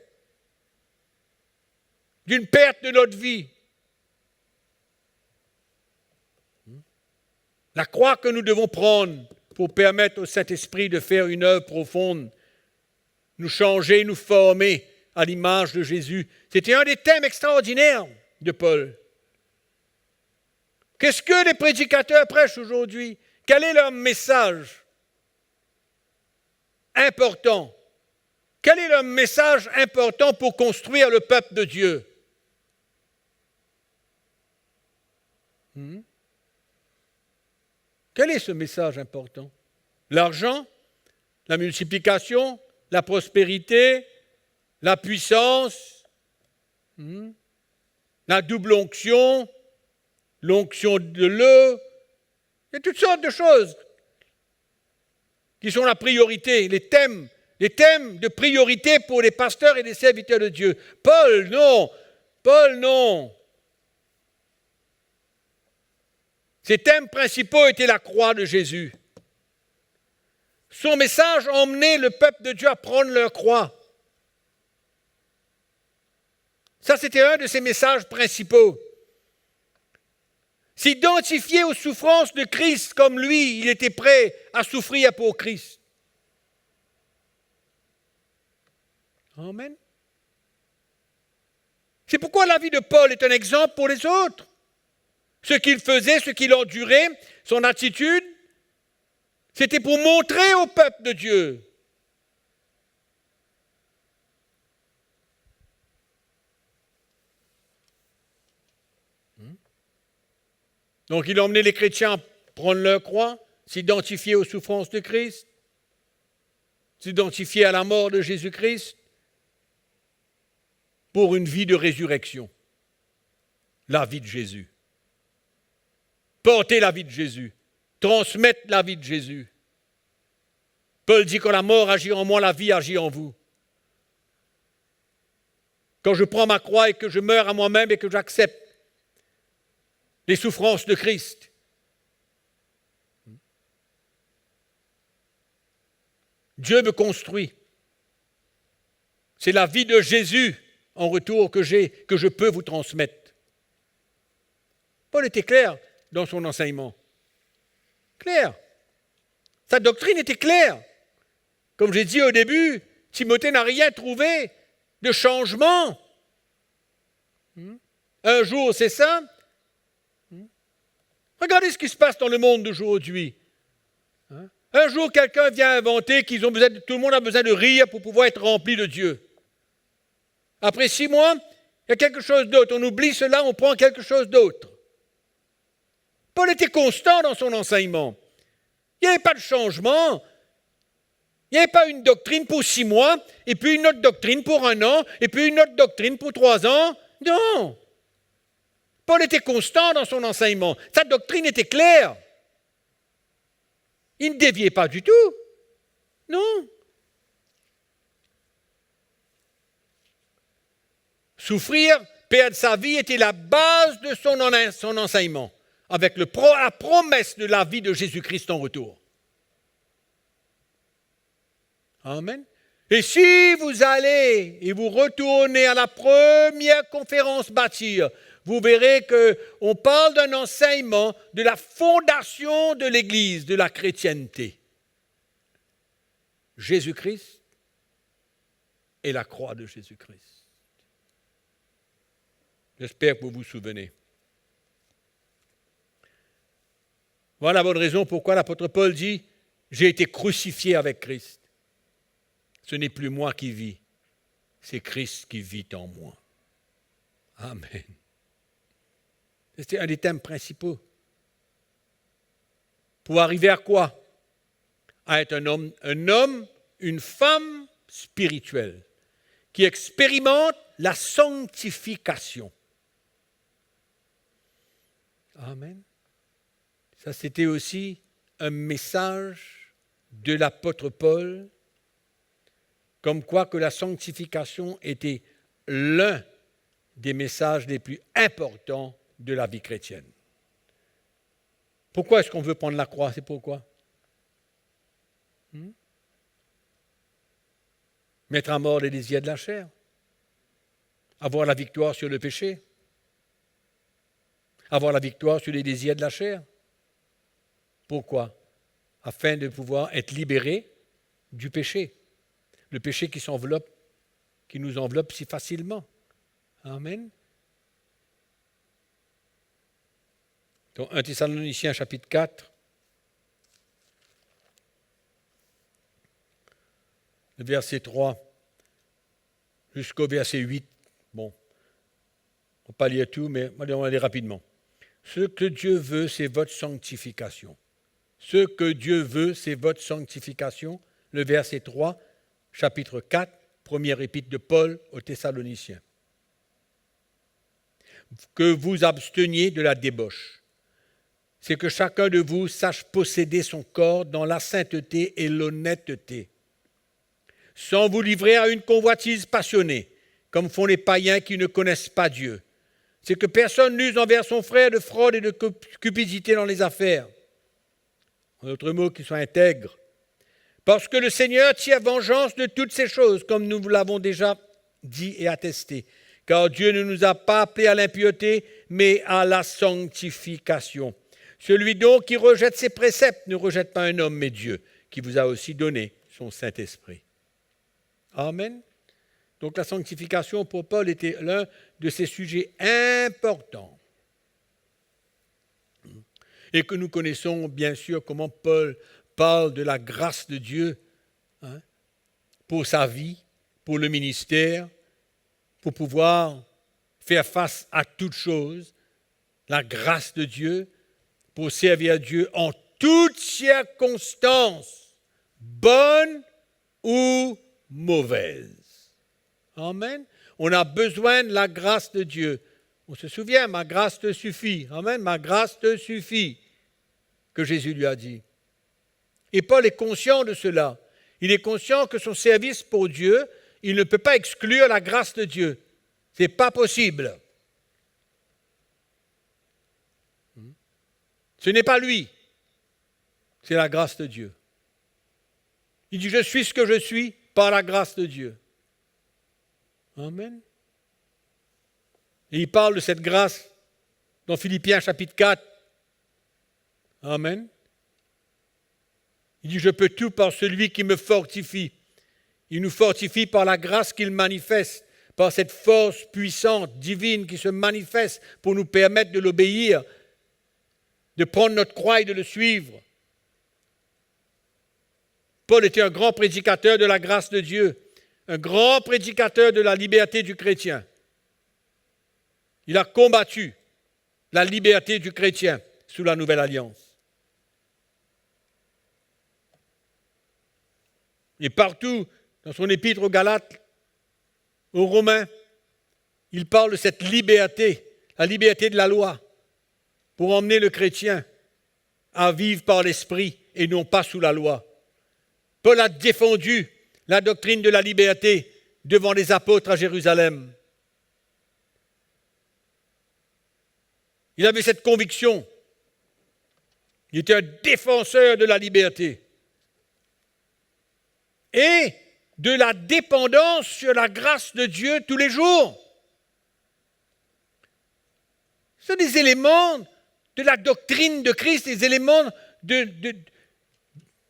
d'une perte de notre vie. La croix que nous devons prendre pour permettre au Saint-Esprit de faire une œuvre profonde, nous changer, nous former à l'image de Jésus. C'était un des thèmes extraordinaires de Paul. Qu'est-ce que les prédicateurs prêchent aujourd'hui? Quel est leur message important? Quel est leur message important pour construire le peuple de Dieu? Quel est ce message important? L'argent, la multiplication, la prospérité, la puissance, la double onction, l'onction de l'eau, il y a toutes sortes de choses qui sont la priorité, les thèmes de priorité pour les pasteurs et les serviteurs de Dieu. Paul, non. Ses thèmes principaux étaient la croix de Jésus. Son message emmenait le peuple de Dieu à prendre leur croix. Ça, c'était un de ses messages principaux. S'identifier aux souffrances de Christ comme lui, il était prêt à souffrir pour Christ. Amen. C'est pourquoi la vie de Paul est un exemple pour les autres. Ce qu'il faisait, ce qu'il endurait, son attitude, c'était pour montrer au peuple de Dieu. Donc il emmenait les chrétiens à prendre leur croix, s'identifier aux souffrances de Christ, s'identifier à la mort de Jésus-Christ pour une vie de résurrection. La vie de Jésus. Porter la vie de Jésus. Transmettre la vie de Jésus. Paul dit que la mort agit en moi, la vie agit en vous. Quand je prends ma croix et que je meurs à moi-même et que j'accepte les souffrances de Christ. Dieu me construit. C'est la vie de Jésus en retour que je peux vous transmettre. Paul était clair dans son enseignement. Clair. Sa doctrine était claire. Comme j'ai dit au début, Timothée n'a rien trouvé de changement. Un jour c'est ça. Regardez ce qui se passe dans le monde d'aujourd'hui. Un jour, quelqu'un vient inventer tout le monde a besoin de rire pour pouvoir être rempli de Dieu. Après 6 mois, il y a quelque chose d'autre. On oublie cela, on prend quelque chose d'autre. Paul était constant dans son enseignement. Il n'y avait pas de changement. Il n'y avait pas une doctrine pour 6 mois, et puis une autre doctrine pour 1 an, et puis une autre doctrine pour 3 ans. Non. Paul était constant dans son enseignement. Sa doctrine était claire. Il ne déviait pas du tout. Non. Souffrir, perdre sa vie était la base de son enseignement, avec la promesse de la vie de Jésus-Christ en retour. Amen. Et si vous allez et vous retournez à la première conférence Bâtir, vous verrez qu'on parle d'un enseignement de la fondation de l'Église, de la chrétienté. Jésus-Christ et la croix de Jésus-Christ. J'espère que vous vous souvenez. Voilà la bonne raison pourquoi l'apôtre Paul dit « J'ai été crucifié avec Christ. Ce n'est plus moi qui vis, c'est Christ qui vit en moi. » Amen. C'était un des thèmes principaux. Pour arriver à quoi? À être un homme, une femme spirituelle qui expérimente la sanctification. Amen. Ça, c'était aussi un message de l'apôtre Paul, comme quoi que la sanctification était l'un des messages les plus importants de la vie chrétienne. Pourquoi est-ce qu'on veut prendre la croix? C'est pourquoi? Mettre à mort les désirs de la chair. Avoir la victoire sur le péché. Avoir la victoire sur les désirs de la chair. Pourquoi? Afin de pouvoir être libéré du péché. Le péché qui nous enveloppe si facilement. Amen. Dans 1 Thessaloniciens chapitre 4, le verset 3 jusqu'au verset 8. Bon, on ne va pas lire tout, mais on va lire rapidement. Ce que Dieu veut, c'est votre sanctification. Ce que Dieu veut, c'est votre sanctification. Le verset 3, chapitre 4, première épître de Paul aux Thessaloniciens. Que vous absteniez de la débauche. C'est que chacun de vous sache posséder son corps dans la sainteté et l'honnêteté, sans vous livrer à une convoitise passionnée, comme font les païens qui ne connaissent pas Dieu. C'est que personne n'use envers son frère de fraude et de cupidité dans les affaires. En d'autres mots, qu'il soit intègre. Parce que le Seigneur tire vengeance de toutes ces choses, comme nous vous l'avons déjà dit et attesté. Car Dieu ne nous a pas appelés à l'impureté, mais à la sanctification. Celui donc qui rejette ses préceptes ne rejette pas un homme, mais Dieu, qui vous a aussi donné son Saint-Esprit. Amen. Donc la sanctification pour Paul était l'un de ces sujets importants. Et que nous connaissons bien sûr comment Paul parle de la grâce de Dieu pour sa vie, pour le ministère, pour pouvoir faire face à toutes choses. La grâce de Dieu pour servir Dieu en toutes circonstances, bonnes ou mauvaises. Amen. On a besoin de la grâce de Dieu. On se souvient, ma grâce te suffit. Amen. Ma grâce te suffit, que Jésus lui a dit. Et Paul est conscient de cela. Il est conscient que son service pour Dieu, il ne peut pas exclure la grâce de Dieu. Ce n'est pas possible. Ce n'est pas lui, c'est la grâce de Dieu. Il dit, je suis ce que je suis par la grâce de Dieu. Amen. Et il parle de cette grâce dans Philippiens chapitre 4. Amen. Il dit, je peux tout par celui qui me fortifie. Il nous fortifie par la grâce qu'il manifeste, par cette force puissante, divine qui se manifeste pour nous permettre de l'obéir, de prendre notre croix et de le suivre. Paul était un grand prédicateur de la grâce de Dieu, un grand prédicateur de la liberté du chrétien. Il a combattu la liberté du chrétien sous la nouvelle alliance. Et partout, dans son épître aux Galates, aux Romains, il parle de cette liberté, la liberté de la loi, pour emmener le chrétien à vivre par l'esprit et non pas sous la loi. Paul a défendu la doctrine de la liberté devant les apôtres à Jérusalem. Il avait cette conviction. Il était un défenseur de la liberté et de la dépendance sur la grâce de Dieu tous les jours. Ce sont des éléments de la doctrine de Christ, des éléments de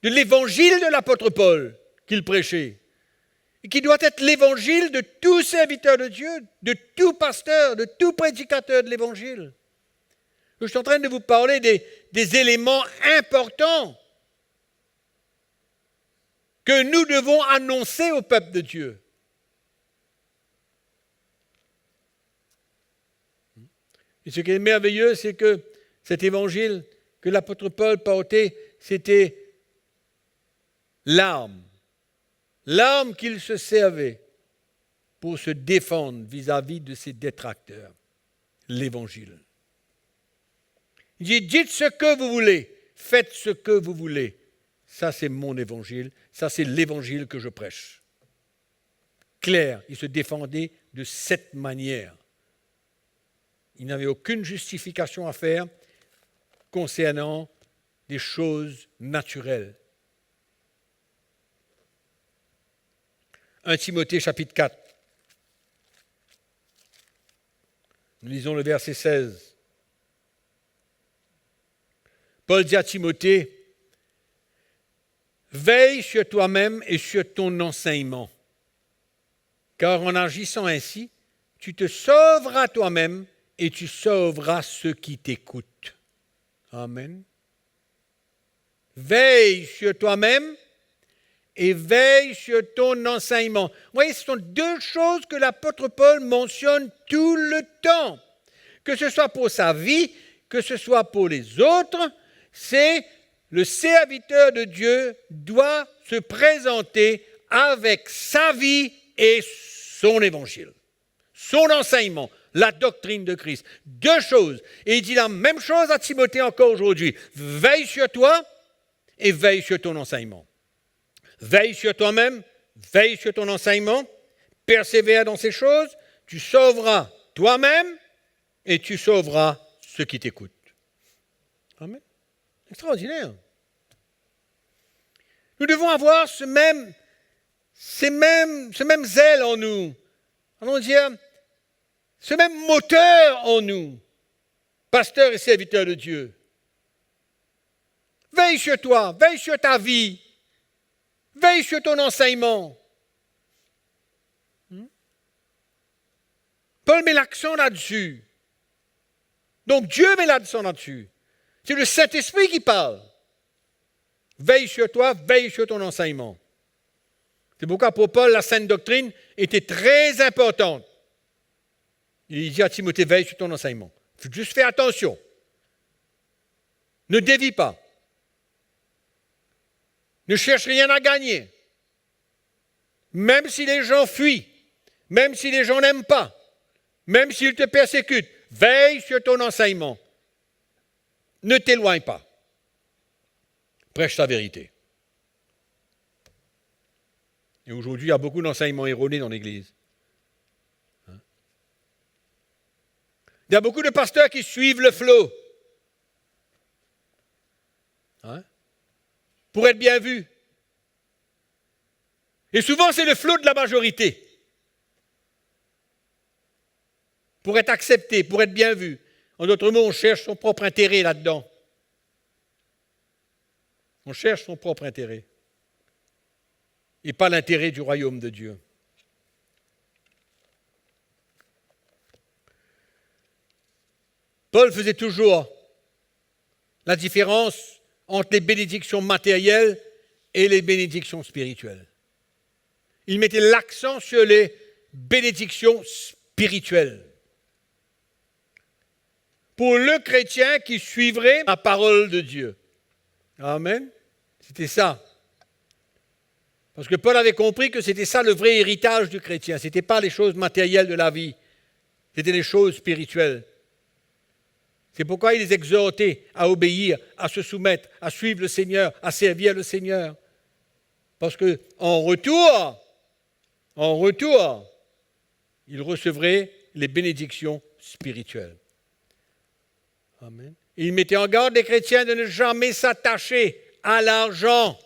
l'évangile de l'apôtre Paul qu'il prêchait, et qui doit être l'évangile de tout serviteur de Dieu, de tout pasteur, de tout prédicateur de l'évangile. Je suis en train de vous parler des éléments importants que nous devons annoncer au peuple de Dieu. Et ce qui est merveilleux, c'est que cet évangile que l'apôtre Paul portait, c'était l'arme qu'il se servait pour se défendre vis-à-vis de ses détracteurs, l'évangile. Il dit, dites ce que vous voulez, faites ce que vous voulez. Ça, c'est mon évangile, ça, c'est l'évangile que je prêche. Clair, il se défendait de cette manière. Il n'avait aucune justification à faire concernant des choses naturelles. 1 Timothée chapitre 4. Nous lisons le verset 16. Paul dit à Timothée, veille sur toi-même et sur ton enseignement, car en agissant ainsi, tu te sauveras toi-même et tu sauveras ceux qui t'écoutent. Amen. Veille sur toi-même et veille sur ton enseignement. Vous voyez, ce sont deux choses que l'apôtre Paul mentionne tout le temps. Que ce soit pour sa vie, que ce soit pour les autres, c'est le serviteur de Dieu doit se présenter avec sa vie et son évangile, son enseignement, la doctrine de Christ. Deux choses. Et il dit la même chose à Timothée encore aujourd'hui. Veille sur toi et veille sur ton enseignement. Veille sur toi-même, veille sur ton enseignement, persévère dans ces choses, tu sauveras toi-même et tu sauveras ceux qui t'écoutent. Amen. Extraordinaire. Nous devons avoir ce même zèle en nous. Allons dire, ce même moteur en nous, pasteurs et serviteurs de Dieu. Veille sur toi, veille sur ta vie, veille sur ton enseignement. Paul met l'accent là-dessus. Donc Dieu met l'accent là-dessus. C'est le Saint-Esprit qui parle. Veille sur toi, veille sur ton enseignement. C'est pourquoi pour Paul, la sainte doctrine était très importante. Il dit à Timothée, veille sur ton enseignement. Il faut juste faire attention. Ne dévie pas. Ne cherche rien à gagner. Même si les gens fuient, même si les gens n'aiment pas, même s'ils te persécutent, veille sur ton enseignement. Ne t'éloigne pas. Prêche ta vérité. Et aujourd'hui, il y a beaucoup d'enseignements erronés dans l'Église. Il y a beaucoup de pasteurs qui suivent le flot. Pour être bien vus. Et souvent, c'est le flot de la majorité. Pour être accepté, pour être bien vu. En d'autres mots, on cherche son propre intérêt là-dedans. On cherche son propre intérêt. Et pas l'intérêt du royaume de Dieu. Paul faisait toujours la différence entre les bénédictions matérielles et les bénédictions spirituelles. Il mettait l'accent sur les bénédictions spirituelles. Pour le chrétien qui suivrait la parole de Dieu. Amen. C'était ça. Parce que Paul avait compris que c'était ça le vrai héritage du chrétien. Ce n'était pas les choses matérielles de la vie. C'était les choses spirituelles. C'est pourquoi il les exhortait à obéir, à se soumettre, à suivre le Seigneur, à servir le Seigneur. Parce qu'en retour, il recevrait les bénédictions spirituelles. Amen. Il mettait en garde les chrétiens de ne jamais s'attacher à l'argent,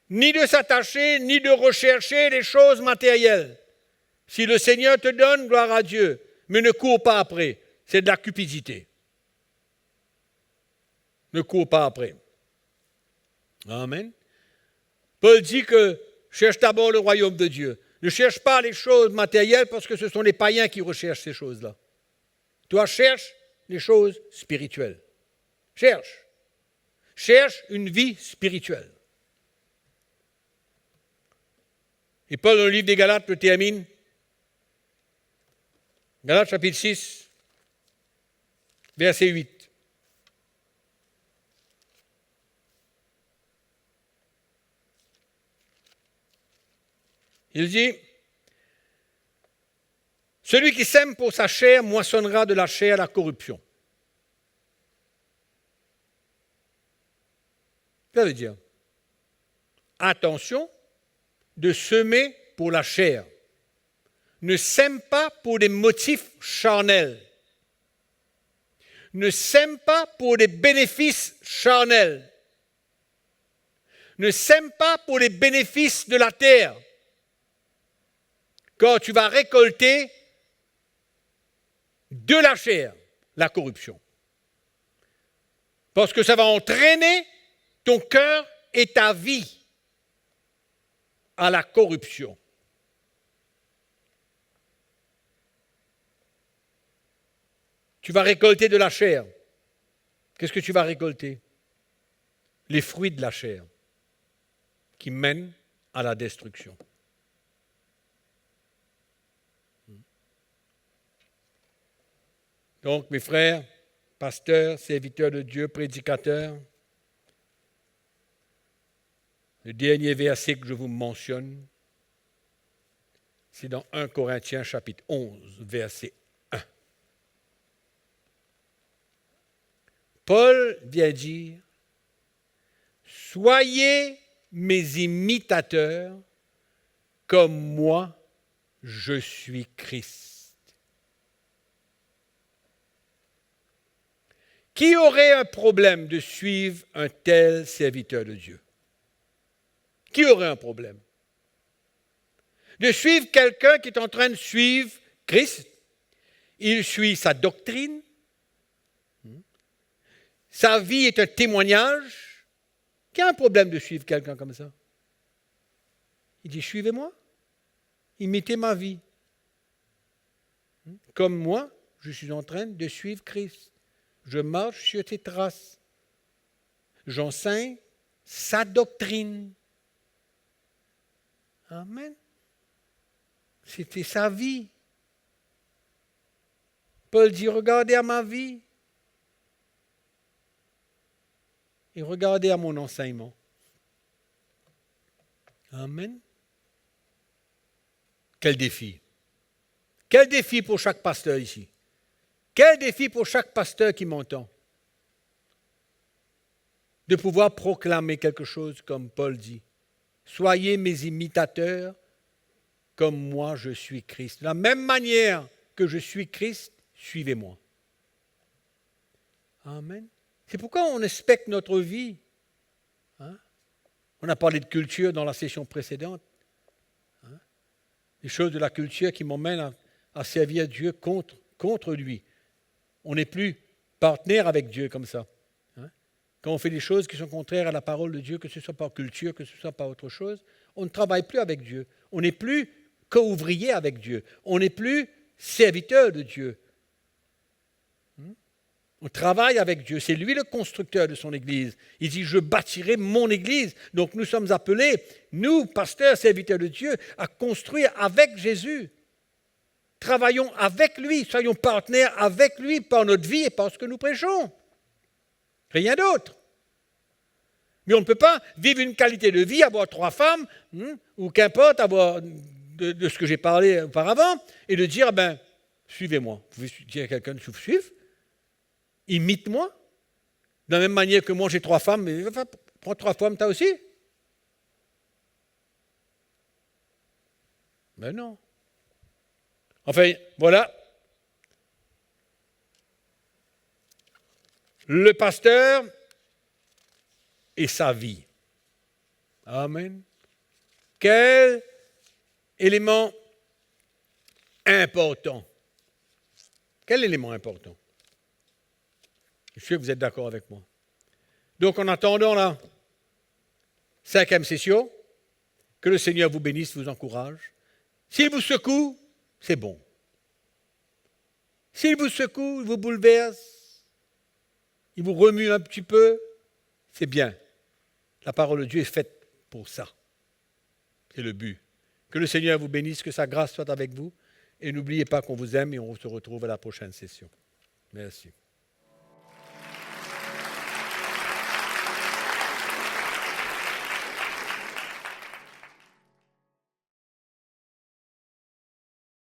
ni de s'attacher, ni de rechercher les choses matérielles. Si le Seigneur te donne, gloire à Dieu, mais ne cours pas après. C'est de la cupidité. Ne cours pas après. Amen. Paul dit que cherche d'abord le royaume de Dieu. Ne cherche pas les choses matérielles parce que ce sont les païens qui recherchent ces choses-là. Toi, cherche les choses spirituelles. Cherche. Cherche une vie spirituelle. Et Paul, dans le livre des Galates, le termine. Galates chapitre 6, verset 8. Il dit, « Celui qui sème pour sa chair moissonnera de la chair la corruption. » Ça veut dire, attention de semer pour la chair. Ne sème pas pour des motifs charnels. Ne sème pas pour des bénéfices charnels. Ne sème pas pour les bénéfices de la terre. Quand tu vas récolter de la chair, la corruption. Parce que ça va entraîner ton cœur et ta vie à la corruption. Tu vas récolter de la chair. Qu'est-ce que tu vas récolter? Les fruits de la chair. qui mènent à la destruction. Donc, mes frères, pasteurs, serviteurs de Dieu, prédicateurs, le dernier verset que je vous mentionne, c'est dans 1 Corinthiens chapitre 11, verset 1. Paul vient dire, « Soyez mes imitateurs, comme moi, je suis Christ. » Qui aurait un problème de suivre un tel serviteur de Dieu? Qui aurait un problème de suivre quelqu'un qui est en train de suivre Christ? Il suit sa doctrine. Sa vie est un témoignage. Qui a un problème de suivre quelqu'un comme ça? Il dit, suivez-moi. Imitez ma vie. Comme moi, je suis en train de suivre Christ. Je marche sur ses traces. J'enseigne sa doctrine. Amen. C'était sa vie. Paul dit, regardez à ma vie. Et regardez à mon enseignement. Amen. Quel défi. Quel défi pour chaque pasteur ici. Quel défi pour chaque pasteur qui m'entend. De pouvoir proclamer quelque chose comme Paul dit. Soyez mes imitateurs comme moi je suis Christ. De la même manière que je suis Christ, suivez-moi. Amen. C'est pourquoi on inspecte notre vie. Hein? On a parlé de culture dans la session précédente. Hein? Les choses de la culture qui m'emmènent à servir Dieu contre lui. On n'est plus partenaire avec Dieu comme ça. Hein? Quand on fait des choses qui sont contraires à la parole de Dieu, que ce soit par culture, que ce soit par autre chose, on ne travaille plus avec Dieu. On n'est plus co-ouvrier avec Dieu. On n'est plus serviteur de Dieu. On travaille avec Dieu. C'est lui le constructeur de son Église. Il dit, je bâtirai mon Église. Donc nous sommes appelés, nous, pasteurs, serviteurs de Dieu, à construire avec Jésus. Travaillons avec lui, soyons partenaires avec lui par notre vie et par ce que nous prêchons. Rien d'autre. Mais on ne peut pas vivre une qualité de vie, avoir 3 femmes, ou qu'importe, avoir de ce que j'ai parlé auparavant, et de dire, suivez-moi. Vous pouvez dire à quelqu'un de vous suivre. Imite-moi. De la même manière que moi j'ai 3 femmes, mais prends 3 femmes, toi aussi. Ben non. Enfin, voilà. Le pasteur et sa vie. Amen. Quel élément important. Quel élément important? Je suis sûr que vous êtes d'accord avec moi. Donc, en attendant la 5e session, que le Seigneur vous bénisse, vous encourage. S'il vous secoue, c'est bon. S'il vous secoue, il vous bouleverse, il vous remue un petit peu, c'est bien. La parole de Dieu est faite pour ça. C'est le but. Que le Seigneur vous bénisse, que sa grâce soit avec vous. Et n'oubliez pas qu'on vous aime et on se retrouve à la prochaine session. Merci.